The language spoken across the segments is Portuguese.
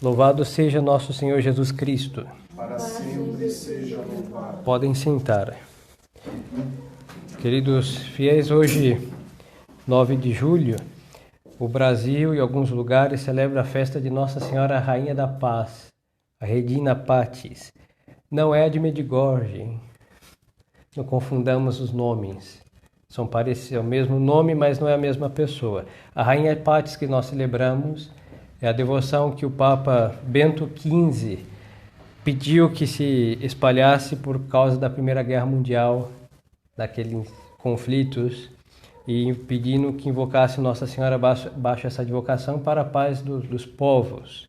Louvado seja nosso Senhor Jesus Cristo. Para sempre seja louvado. Podem sentar. Queridos fiéis, hoje, 9 de julho, o Brasil e alguns lugares celebram a festa de Nossa Senhora Rainha da Paz, a Regina Pacis. Não é a de Medjugorje, hein? Não confundamos os nomes. São parecidos, é o mesmo nome, mas não é a mesma pessoa. A Rainha Pacis que nós celebramos é a devoção que o Papa Bento XV pediu que se espalhasse por causa da Primeira Guerra Mundial, daqueles conflitos, e pedindo que invocasse Nossa Senhora baixo essa advocação para a paz dos povos.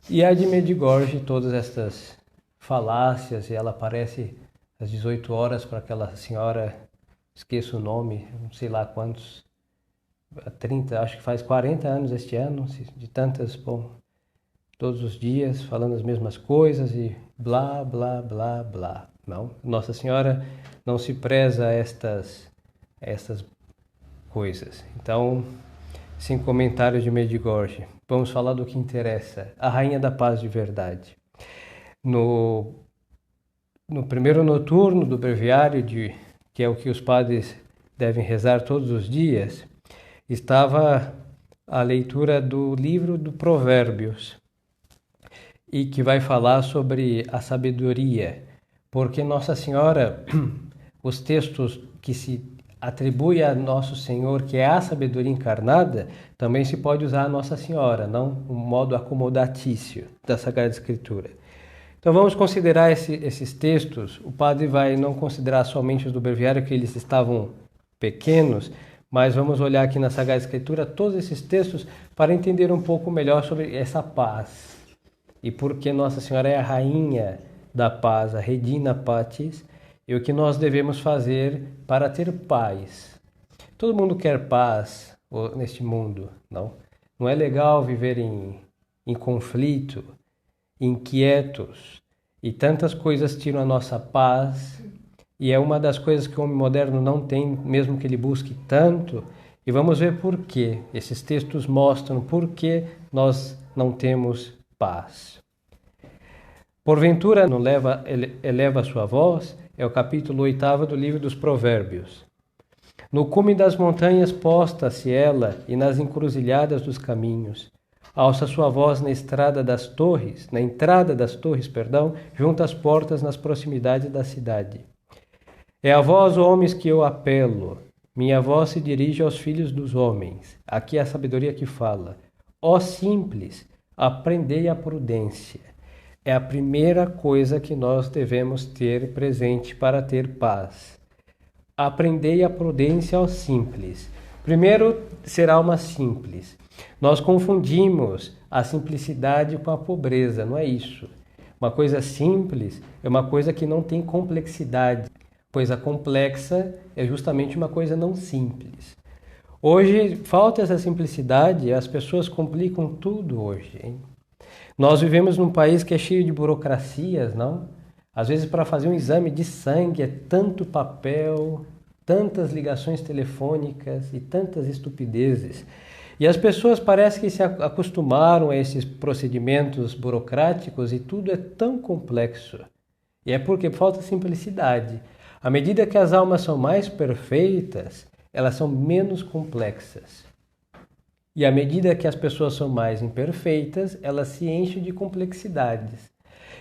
E a de Medjugorje, todas estas falácias, e ela aparece às 18 horas para aquela senhora, esqueço o nome, não sei lá quantos, 30, acho que faz 40 anos este ano, de tantas, bom, todos os dias falando as mesmas coisas e blá, blá, blá, blá. Não, Nossa Senhora não se preza a estas coisas. Então, sem comentários de Medjugorje, vamos falar do que interessa. A Rainha da Paz de verdade. No primeiro noturno do breviário, que é o que os padres devem rezar todos os dias, estava a leitura do livro do Provérbios, e que vai falar sobre a sabedoria, porque Nossa Senhora, os textos que se atribui a Nosso Senhor, que é a sabedoria encarnada, também se pode usar a Nossa Senhora, não um modo acomodatício da Sagrada Escritura. Então vamos considerar esses textos. O padre vai não considerar somente os do breviário, que eles estavam pequenos, mas vamos olhar aqui na Sagrada Escritura todos esses textos para entender um pouco melhor sobre essa paz. E porque Nossa Senhora é a Rainha da Paz, a Regina Pacis, e o que nós devemos fazer para ter paz. Todo mundo quer paz neste mundo, não? Não é legal viver em conflito, inquietos, e tantas coisas tiram a nossa paz, e é uma das coisas que o homem moderno não tem, mesmo que ele busque tanto, e vamos ver por quê. Esses textos mostram por que nós não temos paz. Porventura não eleva a sua voz, é o capítulo 8 do livro dos Provérbios. No cume das montanhas posta-se ela, e nas encruzilhadas dos caminhos. Alça sua voz na entrada das torres, junto às portas nas proximidades da cidade. É a vós, homens, que eu apelo. Minha voz se dirige aos filhos dos homens. Aqui é a sabedoria que fala. Ó simples, aprendei a prudência. É a primeira coisa que nós devemos ter presente para ter paz. Aprendei a prudência aos simples. Primeiro, ser alma simples. Nós confundimos a simplicidade com a pobreza, não é isso. Uma coisa simples é uma coisa que não tem complexidade. Coisa complexa é justamente uma coisa não simples. Hoje falta essa simplicidade, as pessoas complicam tudo hoje, hein? Nós vivemos num país que é cheio de burocracias, não? Às vezes para fazer um exame de sangue é tanto papel, tantas ligações telefônicas e tantas estupidezes. E as pessoas parecem que se acostumaram a esses procedimentos burocráticos e tudo é tão complexo. E é porque falta simplicidade. À medida que as almas são mais perfeitas, elas são menos complexas. E à medida que as pessoas são mais imperfeitas, elas se enchem de complexidades.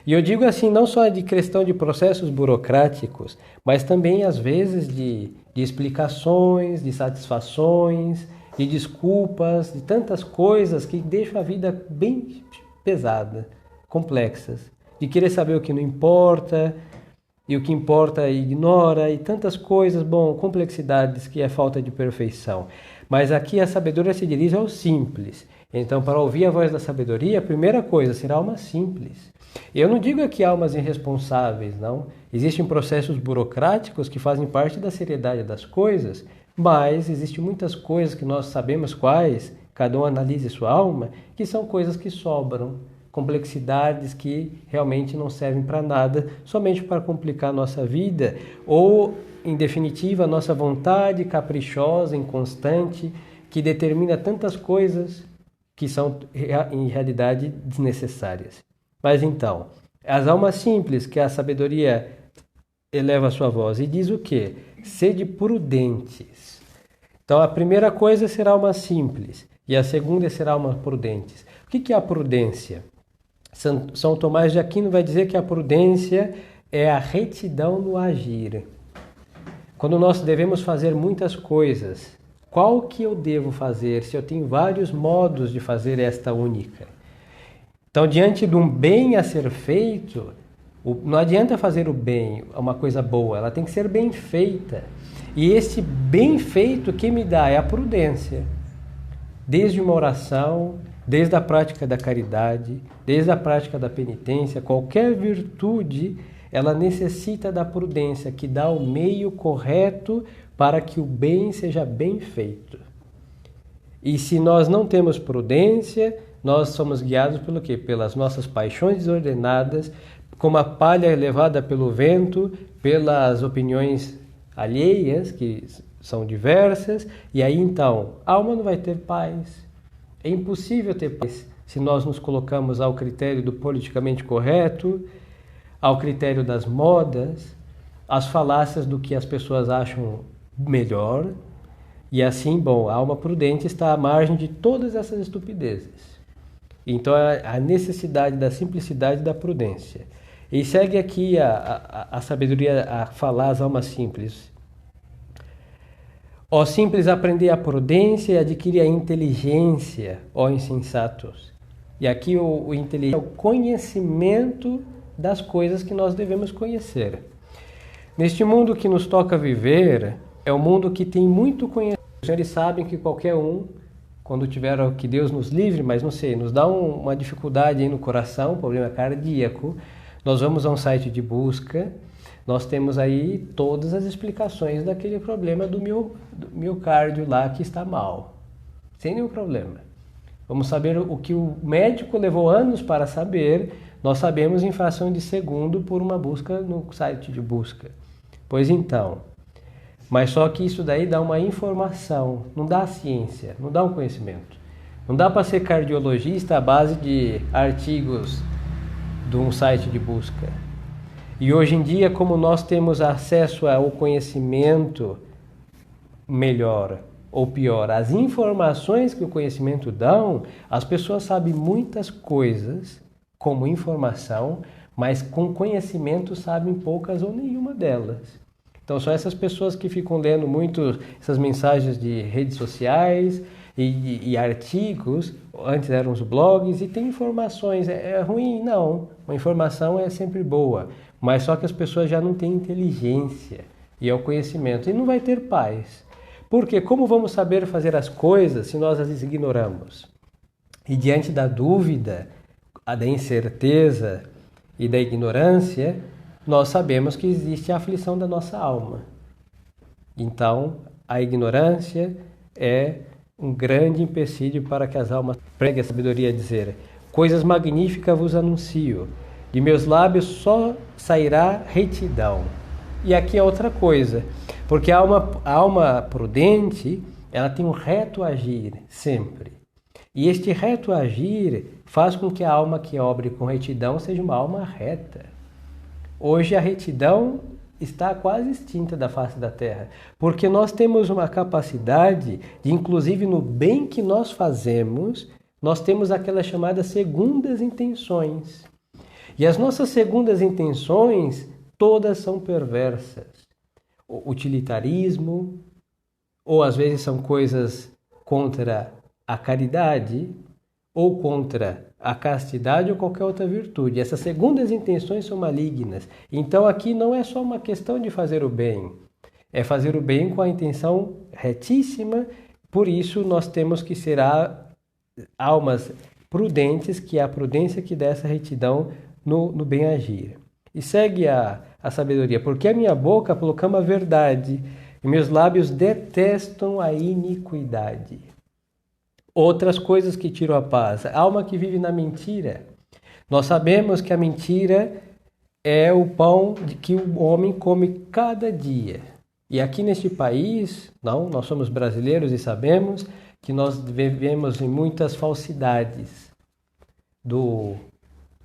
E eu digo assim, não só de questão de processos burocráticos, mas também às vezes de explicações, de satisfações, de desculpas, de tantas coisas que deixam a vida bem pesada, complexas. De querer saber o que não importa, e o que importa ignora, e tantas coisas, complexidades que é falta de perfeição. Mas aqui a sabedoria se dirige ao simples. Então, para ouvir a voz da sabedoria, a primeira coisa será alma simples. Eu não digo aqui almas irresponsáveis, não. Existem processos burocráticos que fazem parte da seriedade das coisas, mas existem muitas coisas que nós sabemos quais, cada um analise sua alma, que são coisas que sobram. Complexidades que realmente não servem para nada, somente para complicar a nossa vida, ou, em definitiva, a nossa vontade caprichosa, inconstante, que determina tantas coisas que são, em realidade, desnecessárias. Mas então, as almas simples, que a sabedoria eleva a sua voz e diz o quê? Sede prudentes. Então, a primeira coisa será almas simples e a segunda será almas prudentes. O que é a prudência? São Tomás de Aquino vai dizer que a prudência é a retidão no agir. Quando nós devemos fazer muitas coisas, qual que eu devo fazer se eu tenho vários modos de fazer esta única? Então, diante de um bem a ser feito, não adianta fazer o bem, uma coisa boa, ela tem que ser bem feita. E esse bem feito que me dá é a prudência. Desde uma oração, desde a prática da caridade, desde a prática da penitência, qualquer virtude, ela necessita da prudência, que dá o meio correto para que o bem seja bem feito. E se nós não temos prudência, nós somos guiados pelo quê? Pelas nossas paixões desordenadas, como a palha levada pelo vento, pelas opiniões alheias, que são diversas, e aí então, a alma não vai ter paz. É impossível ter paz se nós nos colocamos ao critério do politicamente correto, ao critério das modas, às falácias do que as pessoas acham melhor, e assim, bom, a alma prudente está à margem de todas essas estupidezes. Então, a necessidade da simplicidade e da prudência. E segue aqui a sabedoria a falar às almas simples. Ó simples, aprendei a prudência e adquire a inteligência, ó insensatos. E aqui o inteligente é o conhecimento das coisas que nós devemos conhecer. Neste mundo que nos toca viver, é um mundo que tem muito conhecimento. Os senhores sabem que qualquer um, quando tiver, que Deus nos livre, mas não sei, nos dá uma dificuldade aí no coração, problema cardíaco, nós vamos a um site de busca, nós temos aí todas as explicações daquele problema do miocárdio lá que está mal, sem nenhum problema. Vamos saber o que o médico levou anos para saber, nós sabemos em fração de segundo por uma busca no site de busca. Pois então, mas só que isso daí dá uma informação, não dá ciência, não dá um conhecimento. Não dá para ser cardiologista à base de artigos de um site de busca. E hoje em dia, como nós temos acesso ao conhecimento melhor ou pior, as informações que o conhecimento dão, as pessoas sabem muitas coisas como informação, mas com conhecimento sabem poucas ou nenhuma delas. Então são essas pessoas que ficam lendo muito essas mensagens de redes sociais e artigos, antes eram os blogs, e tem informações, é ruim? Não, uma informação é sempre boa, mas só que as pessoas já não têm inteligência e é o conhecimento, e não vai ter paz. Porque como vamos saber fazer as coisas se nós as ignoramos? E diante da dúvida, da incerteza e da ignorância, nós sabemos que existe a aflição da nossa alma. Então, a ignorância é um grande empecilho para que as almas preguem a sabedoria a dizer: coisas magníficas vos anuncio, de meus lábios só sairá retidão. E aqui é outra coisa, porque a alma prudente, ela tem um reto agir sempre. E este reto agir faz com que a alma que obre com retidão seja uma alma reta. Hoje a retidão está quase extinta da face da terra, porque nós temos uma capacidade de, inclusive no bem que nós fazemos, nós temos aquelas chamadas segundas intenções. E as nossas segundas intenções, todas são perversas. O utilitarismo, ou às vezes são coisas contra a caridade, ou contra a castidade ou qualquer outra virtude. Essas segundas intenções são malignas. Então aqui não é só uma questão de fazer o bem, é fazer o bem com a intenção retíssima. Por isso nós temos que ser almas prudentes, que é a prudência que dá essa retidão no bem agir. E segue a sabedoria, porque a minha boca proclama a verdade e meus lábios detestam a iniquidade. Outras coisas que tiram a paz. A alma que vive na mentira. Nós sabemos que a mentira é o pão que o homem come cada dia. E aqui neste país, nós somos brasileiros e sabemos que nós vivemos em muitas falsidades do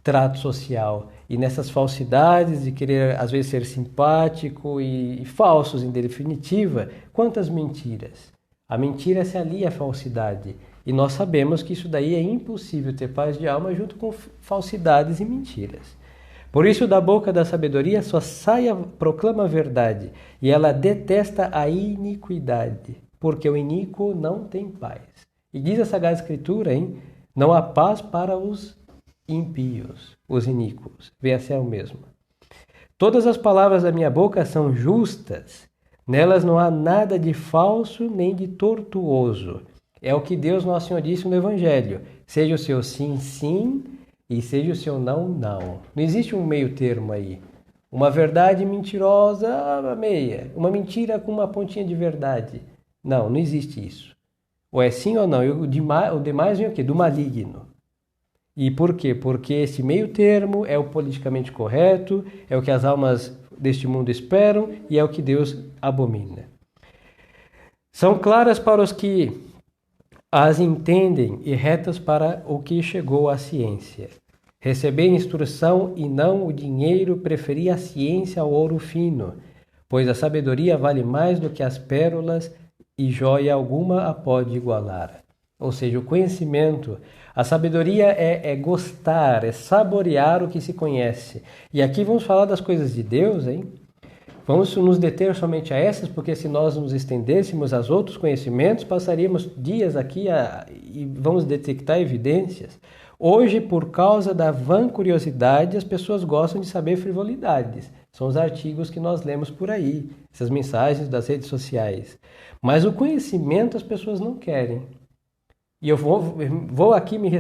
trato social. E nessas falsidades de querer, às vezes, ser simpático e falsos, em definitiva, quantas mentiras. A mentira se alia à falsidade. E nós sabemos que isso daí é impossível ter paz de alma junto com falsidades e mentiras. Por isso, da boca da sabedoria só proclama a verdade, e ela detesta a iniquidade, porque o iníquo não tem paz. E diz a Sagrada Escritura, não há paz para os ímpios, os iníquos. Venha a ser o mesmo. Todas as palavras da minha boca são justas, nelas não há nada de falso nem de tortuoso. É o que Deus Nosso Senhor disse no Evangelho. Seja o seu sim, sim, e seja o seu não, não. Não existe um meio termo aí. Uma verdade mentirosa, meia. Uma mentira com uma pontinha de verdade. Não, não existe isso. Ou é sim ou não. E o demais vem o quê? Do maligno. E por quê? Porque esse meio termo é o politicamente correto, é o que as almas deste mundo esperam e é o que Deus abomina. São claras para os que as entendem e retas para o que chegou à ciência. Receber instrução e não o dinheiro, preferir a ciência ao ouro fino, pois a sabedoria vale mais do que as pérolas e joia alguma a pode igualar. Ou seja, o conhecimento, a sabedoria é gostar, é saborear o que se conhece. E aqui vamos falar das coisas de Deus, Vamos nos deter somente a essas, porque se nós nos estendêssemos aos outros conhecimentos, passaríamos dias aqui e vamos detectar evidências. Hoje, por causa da vã curiosidade, as pessoas gostam de saber frivolidades. São os artigos que nós lemos por aí, essas mensagens das redes sociais. Mas o conhecimento as pessoas não querem. E eu vou aqui me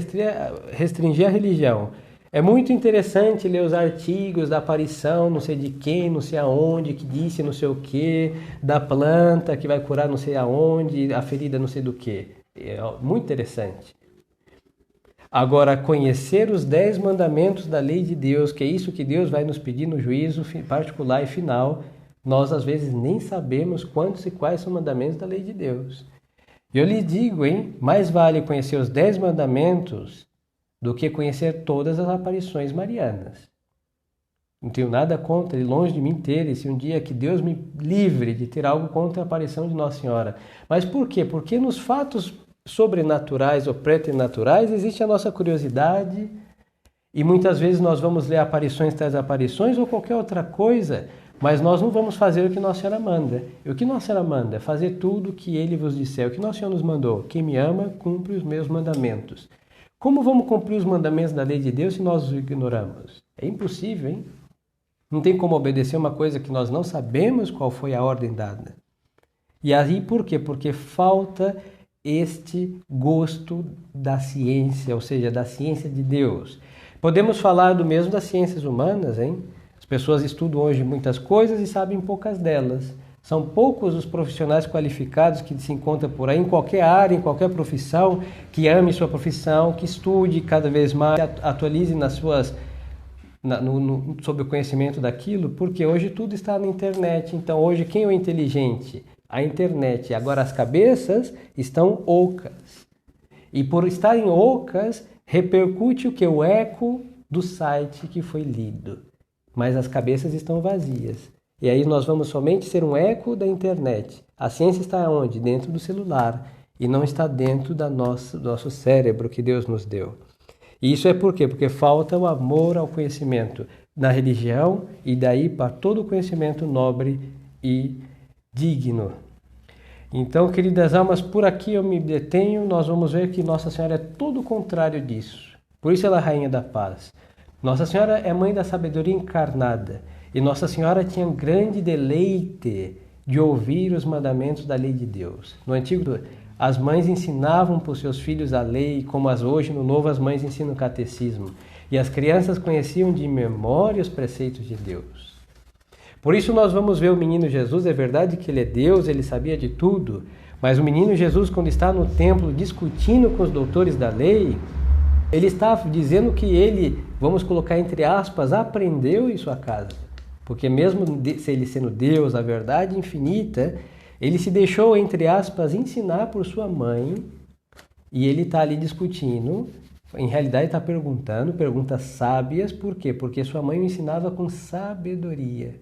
restringir à religião. É muito interessante ler os artigos da aparição, não sei de quem, não sei aonde, que disse não sei o que, da planta que vai curar não sei aonde, a ferida não sei do que. É muito interessante. Agora, conhecer os 10 mandamentos da lei de Deus, que é isso que Deus vai nos pedir no juízo particular e final, nós às vezes nem sabemos quantos e quais são mandamentos da lei de Deus. E eu lhe digo, mais vale conhecer os 10 mandamentos do que conhecer todas as aparições marianas. Não tenho nada contra, e longe de mim ter, e se um dia que Deus me livre de ter algo contra a aparição de Nossa Senhora. Mas por quê? Porque nos fatos sobrenaturais ou preternaturais existe a nossa curiosidade, e muitas vezes nós vamos ler aparições tras aparições ou qualquer outra coisa, mas nós não vamos fazer o que Nossa Senhora manda. E o que Nossa Senhora manda? Fazer tudo o que Ele vos disser. O que Nossa Senhora nos mandou? Quem me ama, cumpre os meus mandamentos. Como vamos cumprir os mandamentos da lei de Deus se nós os ignoramos? É impossível, Não tem como obedecer uma coisa que nós não sabemos qual foi a ordem dada. E aí por quê? Porque falta este gosto da ciência, ou seja, da ciência de Deus. Podemos falar do mesmo das ciências humanas, As pessoas estudam hoje muitas coisas e sabem poucas delas. São poucos os profissionais qualificados que se encontram por aí, em qualquer área, em qualquer profissão, que ame sua profissão, que estude cada vez mais, atualize sobre o conhecimento daquilo, porque hoje tudo está na internet. Então, hoje, quem é o inteligente? A internet. Agora, as cabeças estão ocas. E por estarem ocas, repercute o que? O eco do site que foi lido. Mas as cabeças estão vazias. E aí nós vamos somente ser um eco da internet. A ciência está onde? Dentro do celular. E não está dentro do nosso cérebro que Deus nos deu. E isso é por quê? Porque falta o amor ao conhecimento na religião e daí para todo o conhecimento nobre e digno. Então, queridas almas, por aqui eu me detenho. Nós vamos ver que Nossa Senhora é todo o contrário disso. Por isso ela é a Rainha da Paz. Nossa Senhora é mãe da sabedoria encarnada. E Nossa Senhora tinha um grande deleite de ouvir os mandamentos da lei de Deus. No Antigo, as mães ensinavam para os seus filhos a lei, como hoje no Novo as mães ensinam o catecismo. E as crianças conheciam de memória os preceitos de Deus. Por isso nós vamos ver o menino Jesus, é verdade que ele é Deus, ele sabia de tudo, mas o menino Jesus, quando está no templo discutindo com os doutores da lei, ele está dizendo que ele, vamos colocar entre aspas, aprendeu em sua casa. Porque mesmo se ele sendo Deus, a verdade infinita, ele se deixou, entre aspas, ensinar por sua mãe E ele está ali discutindo, em realidade está perguntando, perguntas sábias, por quê? Porque sua mãe o ensinava com sabedoria.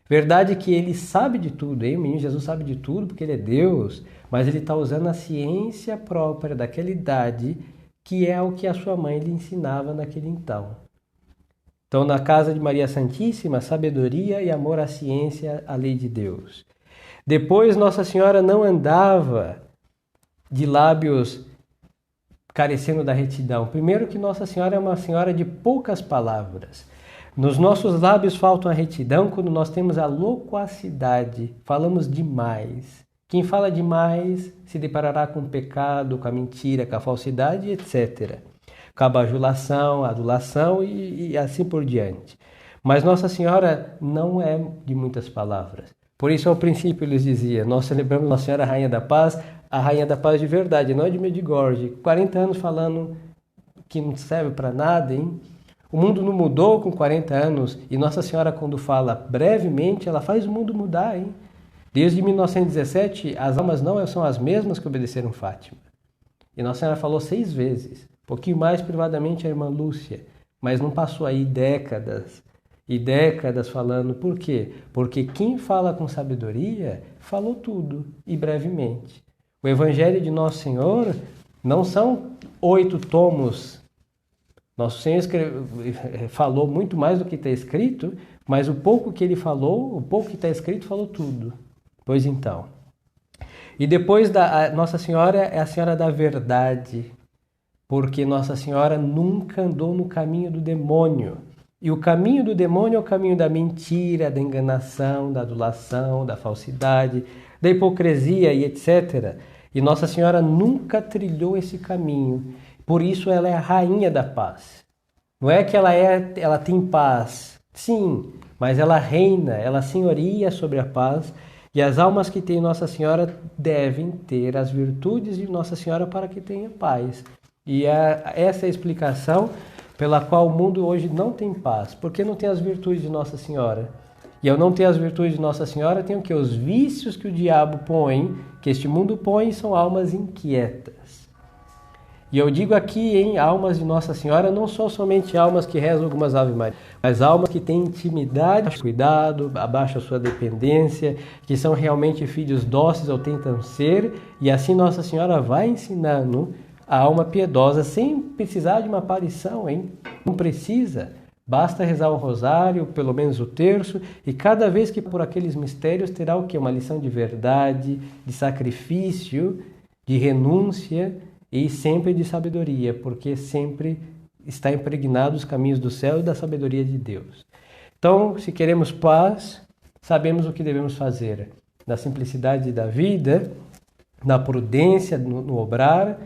Verdade que ele sabe de tudo, hein? O menino Jesus sabe de tudo porque ele é Deus, mas ele está usando a ciência própria daquela idade, que é o que a sua mãe lhe ensinava naquele então. Então, na casa de Maria Santíssima, sabedoria e amor à ciência, à lei de Deus. Depois, Nossa Senhora não andava de lábios carecendo da retidão. Primeiro que Nossa Senhora é uma senhora de poucas palavras. Nos nossos lábios faltam a retidão quando nós temos a loquacidade, falamos demais. Quem fala demais se deparará com o pecado, com a mentira, com a falsidade, etc. Com a bajulação, a adulação e assim por diante. Mas Nossa Senhora não é de muitas palavras. Por isso, ao princípio, eles diziam, nós celebramos Nossa Senhora Rainha da Paz, a Rainha da Paz de verdade, não é de Medjugorje. 40 anos falando que não serve para nada, hein? O mundo não mudou com 40 anos e Nossa Senhora, quando fala brevemente, ela faz o mundo mudar, hein? Desde 1917, as almas não são as mesmas que obedeceram Fátima. E Nossa Senhora falou 6 vezes, um pouquinho mais privadamente a irmã Lúcia, mas não passou aí décadas e décadas falando. Por quê? Porque quem fala com sabedoria falou tudo e brevemente. O Evangelho de Nosso Senhor não são 8 tomos. Nosso Senhor falou muito mais do que está escrito, mas o pouco que ele falou, o pouco que está escrito, falou tudo. Pois então. E depois Nossa Senhora é a Senhora da Verdade, porque Nossa Senhora nunca andou no caminho do demônio. E o caminho do demônio é o caminho da mentira, da enganação, da adulação, da falsidade, da hipocrisia e etc. E Nossa Senhora nunca trilhou esse caminho. Por isso ela é a rainha da paz. Não é que ela tem paz, sim, mas ela reina, ela senhoria sobre a paz. E as almas que têm Nossa Senhora devem ter as virtudes de Nossa Senhora para que tenha paz. E essa é a explicação pela qual o mundo hoje não tem paz, porque não tem as virtudes de Nossa Senhora. E ao não ter as virtudes de Nossa Senhora, tem o que? Os vícios que o diabo põe, que este mundo põe, são almas inquietas. E eu digo aqui em almas de Nossa Senhora, não são somente almas que rezam algumas Ave Maria, mas almas que têm intimidade, cuidado, abaixo a sua dependência, que são realmente filhos dóceis ou tentam ser, e assim Nossa Senhora vai ensinando a alma piedosa sem precisar de uma aparição, hein? Não precisa. Basta rezar o rosário, pelo menos o terço, e cada vez que por aqueles mistérios terá o quê? Uma lição de verdade, de sacrifício, de renúncia e sempre de sabedoria, porque sempre está impregnado os caminhos do céu e da sabedoria de Deus. Então, se queremos paz, sabemos o que devemos fazer. Na simplicidade da vida, na prudência no obrar,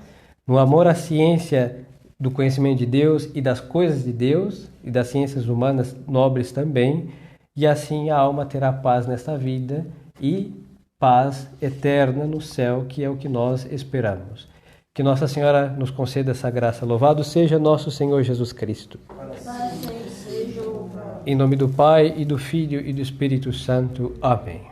no amor à ciência do conhecimento de Deus e das coisas de Deus e das ciências humanas nobres também, e assim a alma terá paz nesta vida e paz eterna no céu, que é o que nós esperamos. Que Nossa Senhora nos conceda essa graça. Louvado seja nosso Senhor Jesus Cristo. Em nome do Pai, e do Filho, e do Espírito Santo. Amém.